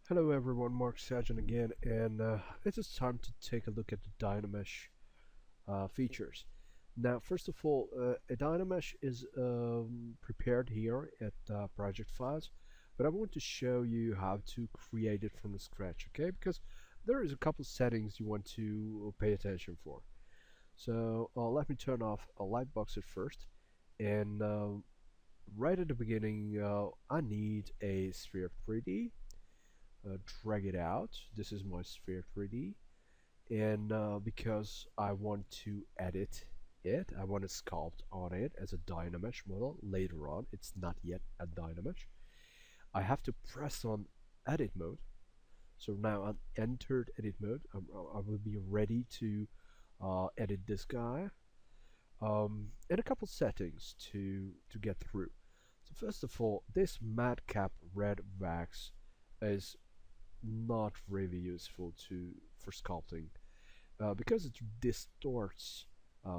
Hello everyone, Mark Sajan again, and it is time to take a look at the Dynamesh features. Now, first of all, a Dynamesh is prepared here at Project Files, but I want to show you how to create it from the scratch, okay? Because there is a couple settings you want to pay attention for. So let me turn off a Lightbox at first, and right at the beginning, I need a sphere 3D. Drag it out. This is my sphere 3D, and because I want to edit it, I want to sculpt on it as a Dynamesh model later on. It's not yet a Dynamesh. I have to press on edit mode. So now I'm entered edit mode. I will be ready to edit this guy, and a couple settings to get through. So first of all, this madcap red wax is not really useful for sculpting because it distorts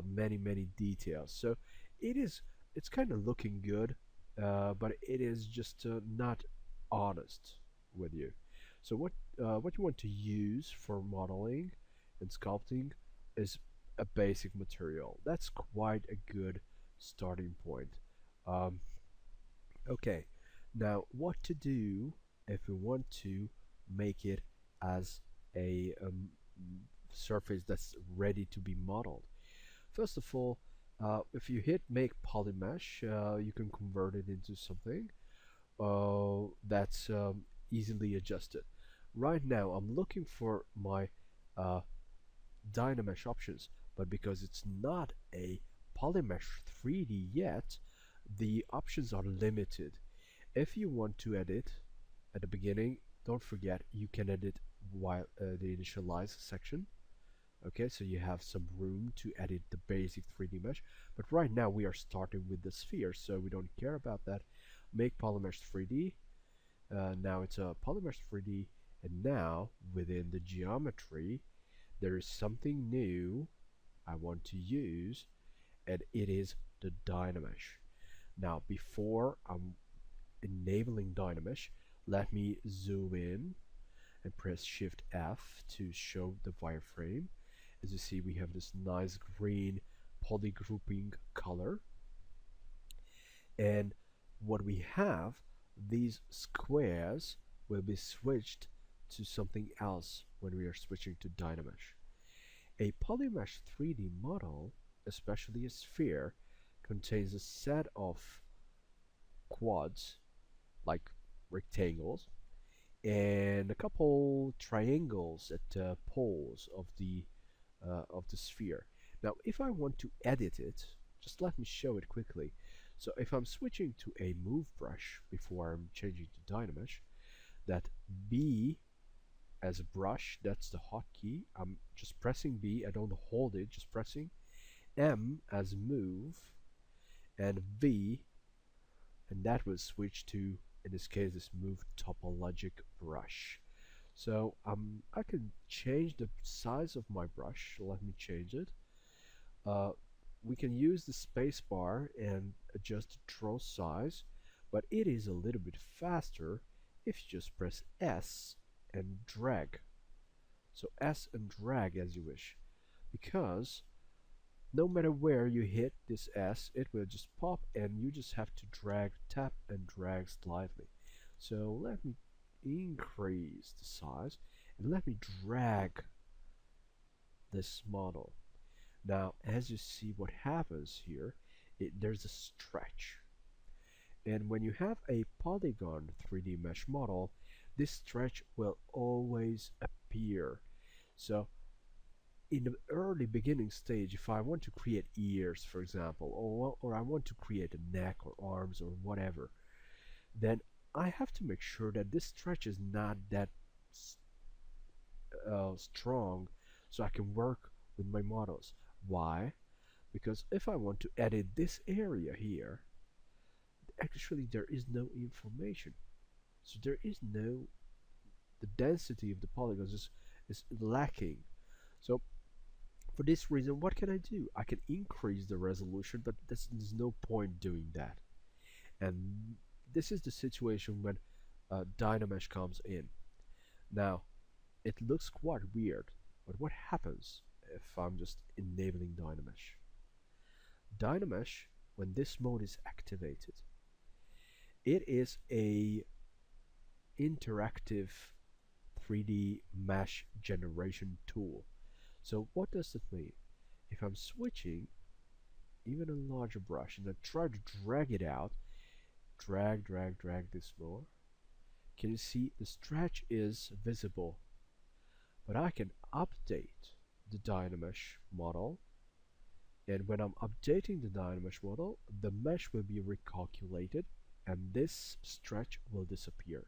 many details. So it's kind of looking good, but it is just not honest with you. So what you want to use for modeling and sculpting is a basic material. That's quite a good starting point. Um, okay, now what to do if we want to make it as a surface that's ready to be modeled. First of all, if you hit make polymesh, you can convert it into something that's easily adjusted. Right now I'm looking for my uh, Dynamesh options, but because it's not a polymesh 3D yet, the options are limited. If you want to edit at the beginning, don't forget you can edit while the initialize section. Okay, so you have some room to edit the basic 3D mesh, but right now we are starting with the sphere, so we don't care about that. Make polymesh 3D. Now it's a polymesh 3D, and now within the geometry there is something new I want to use, and it is the Dynamesh. Now before I'm enabling Dynamesh, let me zoom in and press Shift F to show the wireframe. As you see, we have this nice green polygrouping color, and what we have, these squares will be switched to something else when we are switching to Dynamesh. A polymesh 3D model, especially a sphere, contains a set of quads like rectangles and a couple triangles at poles of the sphere. Now if I want to edit it, just let me show it quickly. So if I'm switching to a move brush before I'm changing to Dynamesh, that B as a brush, that's the hotkey. I'm just pressing B, I don't hold it, just pressing. M as move, and V, and that will switch to, in this case, this move topologic brush. So I can change the size of my brush. Let me change it. We can use the space bar and adjust the draw size, but it is a little bit faster if you just press S and drag. So S and drag as you wish, because no matter where you hit this S, it will just pop, and you just have to drag, tap and drag slightly. So let me increase the size and let me drag this model. Now as you see, what happens here, there's a stretch, and when you have a polygon 3D mesh model, this stretch will always appear. So in the early beginning stage, if I want to create ears, for example, or I want to create a neck or arms or whatever, then I have to make sure that this stretch is not that strong, so I can work with my models. Why? Because if I want to edit this area here, actually there is no information. So there is no, the density of the polygons is lacking. So for this reason, what can I do? I can increase the resolution, but there's no point doing that. And this is the situation when Dynamesh comes in. Now, it looks quite weird, but what happens if I'm just enabling Dynamesh? Dynamesh, when this mode is activated, it is a interactive 3D mesh generation tool. So what does it mean? If I'm switching even a larger brush and I try to drag it out, drag this more, can you see the stretch is visible? But I can update the Dynamesh model, and when I'm updating the Dynamesh model, the mesh will be recalculated and this stretch will disappear.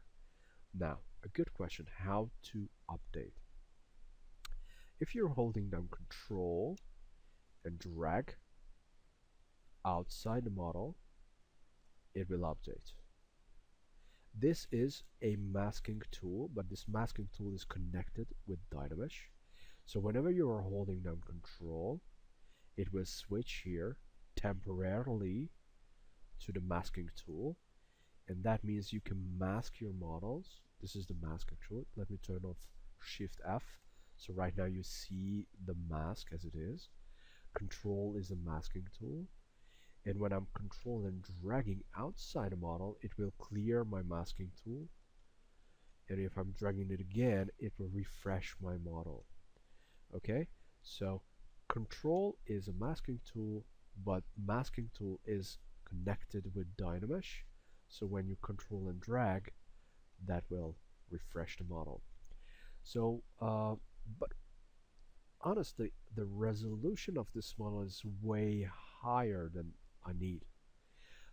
Now, a good question, how to update? If you're holding down Control and drag outside the model, it will update. This is a masking tool, but this masking tool is connected with Dynamesh. So whenever you are holding down Control, it will switch here temporarily to the masking tool, and that means you can mask your models. This is the masking tool. Let me turn off Shift F. So right now you see the mask as it is. Control is the masking tool. And when I'm controlling and dragging outside a model, it will clear my masking tool. And if I'm dragging it again, it will refresh my model. Okay, so Control is a masking tool, but masking tool is connected with Dynamesh. So when you control and drag, that will refresh the model. So, but honestly, the resolution of this model is way higher than I need.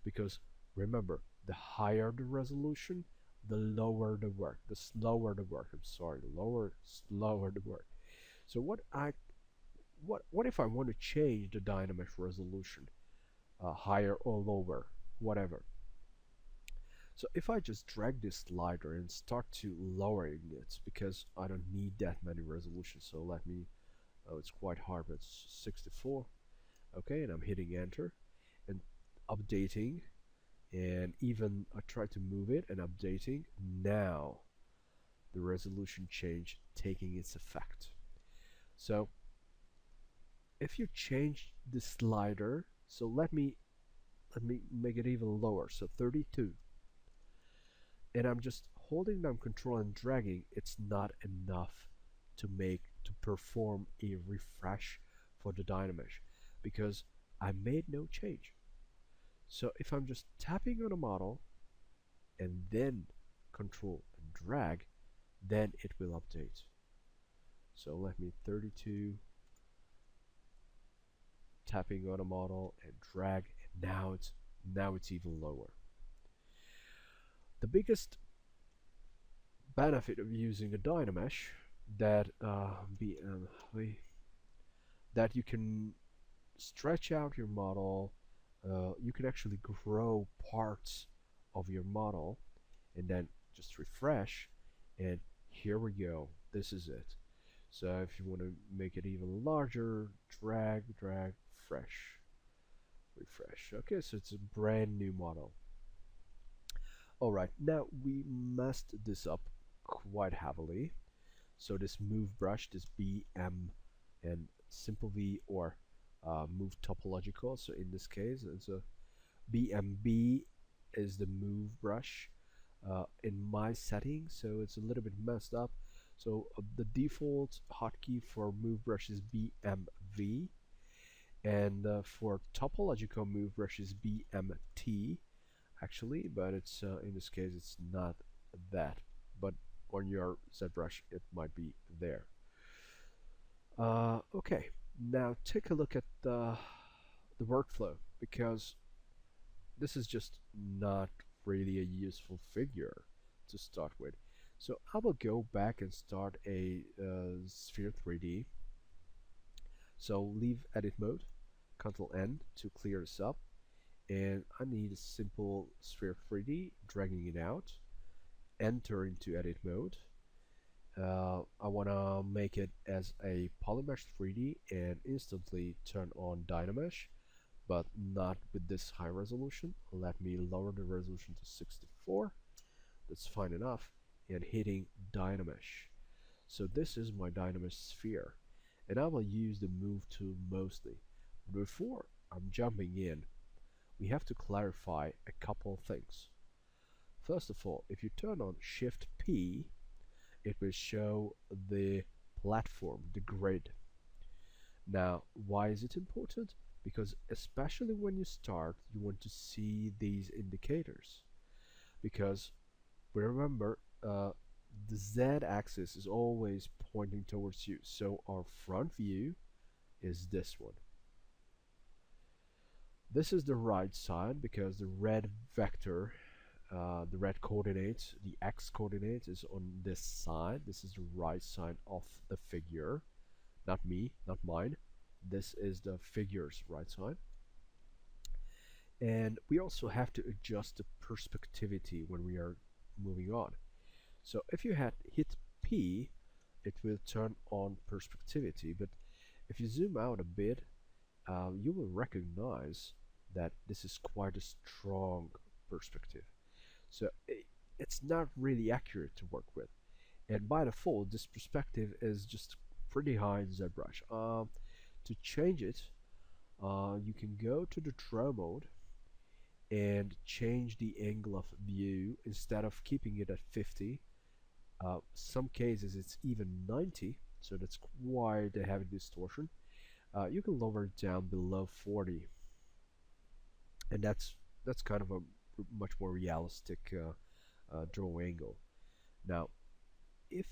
Because remember, the higher the resolution, the lower the work, the slower the work. I'm sorry, slower the work. So what if I want to change the Dynamesh resolution, higher or lower, whatever? So if I just drag this slider and start to lowering it, because I don't need that many resolutions, so let me, oh, it's quite hard, but it's 64. Okay, and I'm hitting enter and updating, and even I try to move it and updating. Now the resolution change taking its effect. So if you change the slider, so let me make it even lower, so 32, and I'm just holding down Control and dragging, it's not enough to perform a refresh for the Dynamesh, because I made no change. So if I'm just tapping on a model and then Control and drag, then it will update. So let me 32, tapping on a model and drag, and now it's even lower. The biggest benefit of using a Dynamesh that that you can stretch out your model. You can actually grow parts of your model and then just refresh, and here we go. This is it. So if you want to make it even larger, drag, refresh. Okay, so it's a brand new model. Alright, now we messed this up quite heavily. So this move brush, this BM and simple V, or move topological. So in this case, it's a BMB is the move brush in my settings, so it's a little bit messed up. So the default hotkey for move brush is BMV, and for topological move brush is BMT actually, but it's in this case it's not that, but on your ZBrush it might be there. Okay, now take a look at the workflow, because this is just not really a useful figure to start with. So I will go back and start a Sphere 3D. So leave edit mode, Ctrl N to clear this up, and I need a simple Sphere 3D, dragging it out, enter into edit mode. I want to make it as a Polymesh 3D and instantly turn on Dynamesh, but not with this high resolution. Let me lower the resolution to 64. That's fine enough. And hitting Dynamesh. So this is my Dynamesh sphere, and I will use the move tool mostly. But before I'm jumping in, we have to clarify a couple of things. First of all, if you turn on Shift P, it will show the platform, the grid. Now, why is it important? Because especially when you start, you want to see these indicators. Because remember, the Z-axis is always pointing towards you. So our front view is this one. This is the right side because the red vector, the red coordinate, the X coordinate is on this side. This is the right side of the figure. Not me, not mine. This is the figure's right side. And we also have to adjust the perspectivity when we are moving on. So if you hit P, it will turn on perspectivity, but if you zoom out a bit, you will recognize that this is quite a strong perspective. So it's not really accurate to work with. And by default, this perspective is just pretty high in ZBrush. To change it, you can go to the draw mode and change the angle of view. Instead of keeping it at 50, some cases it's even 90, so that's quite a heavy distortion. You can lower it down below 40, and that's kind of a much more realistic draw angle. Now, if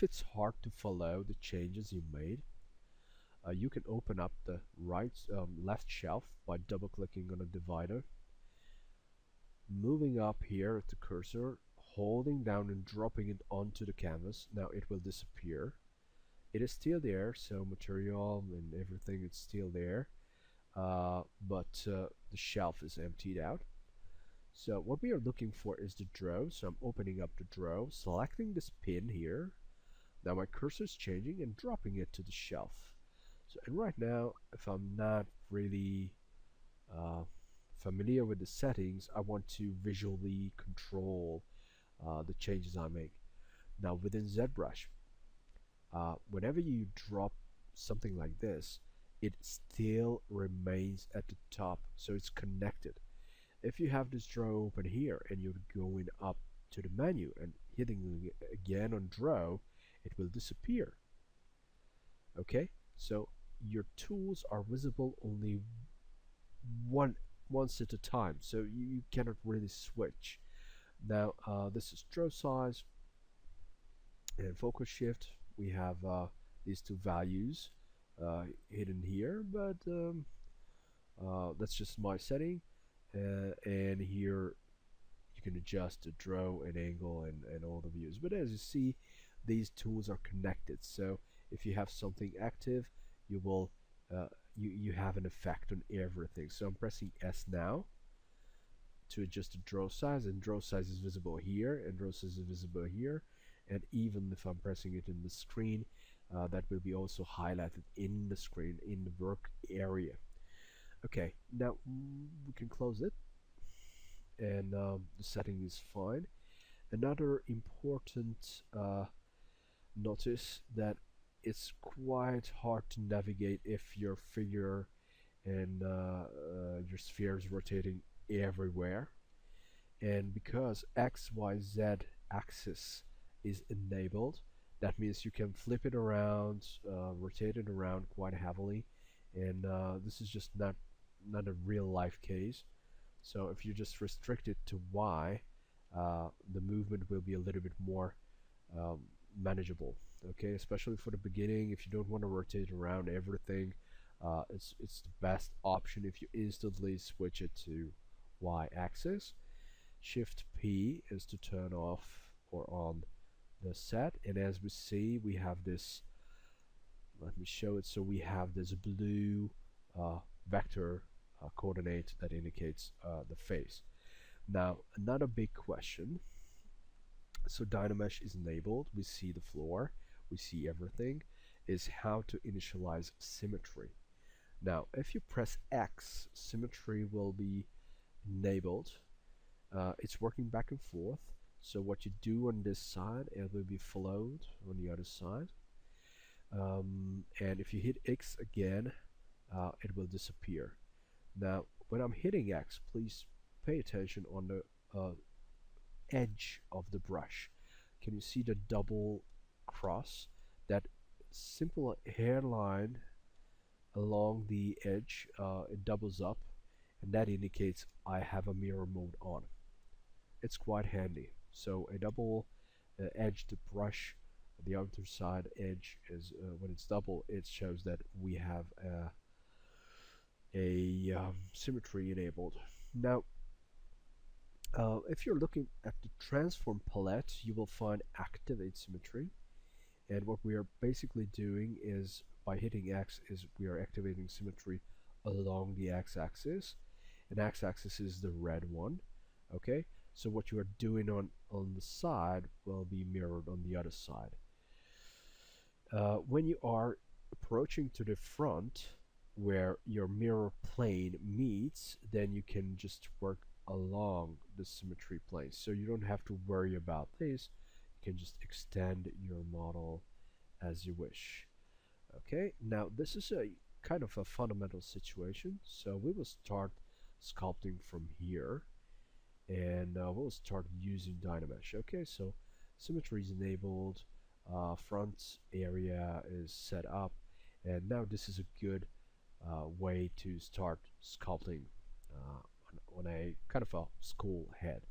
it's hard to follow the changes you made, you can open up the left shelf by double-clicking on a divider, moving up here at the cursor, holding down and dropping it onto the canvas. Now it will disappear. It is still there, so material and everything is still there, but the shelf is emptied out. So what we are looking for is the draw. So I'm opening up the draw, selecting this pin here. Now my cursor is changing and dropping it to the shelf. So, and right now, if I'm not really familiar with the settings, I want to visually control the changes I make. Now within ZBrush, whenever you drop something like this, it still remains at the top, so it's connected. If you have this draw open here and you're going up to the menu and hitting again on draw, it will disappear. Okay, so your tools are visible only once at a time, so you cannot really switch. Now this is draw size and focus shift. We have these two values hidden here, but that's just my setting. And here you can adjust the draw and angle and all the views. But as you see, these tools are connected. So if you have something active, you will you have an effect on everything. So I'm pressing S now to adjust the draw size, and draw size is visible here, and draw size is visible here. And even if I'm pressing it in the screen, that will be also highlighted in the screen in the work area. Okay, now we can close it, and the setting is fine. Another important notice that it's quite hard to navigate if your figure and your sphere is rotating everywhere, and because X, Y, Z axis is enabled, that means you can flip it around, rotate it around quite heavily, and this is just not a real life case. So if you just restrict it to Y, the movement will be a little bit more manageable. Okay, especially for the beginning, if you don't want to rotate around everything, it's the best option if you instantly switch it to Y axis. Shift P is to turn off or on the set, and as we see, we have this, let me show it, so we have this blue vector coordinate that indicates the face. Now another big question, so Dynamesh is enabled, we see the floor, we see everything, is how to initialize symmetry. Now if you press X, symmetry will be enabled. It's working back and forth, So what you do on this side, it will be flowed on the other side. And if you hit X again, it will disappear. Now, when I'm hitting X, please pay attention on the edge of the brush. Can you see the double cross? That simple hairline along the edge, it doubles up, and that indicates I have a mirror mode on. It's quite handy. So a double edged brush, the other side edge is when it's double, it shows that we have a symmetry enabled. Now, if you're looking at the transform palette, you will find activate symmetry. And what we are basically doing is, by hitting X, is we are activating symmetry along the x-axis. And x-axis is the red one. Okay, so what you are doing on the side will be mirrored on the other side. When you are approaching to the front, where your mirror plane meets, then you can just work along the symmetry plane. So you don't have to worry about this. You can just extend your model as you wish. Okay, now this is a kind of a fundamental situation. So we will start sculpting from here, and we'll start using Dynamesh. Okay, so symmetry is enabled, front area is set up, and now this is a good way to start sculpting on a kind of a skull head.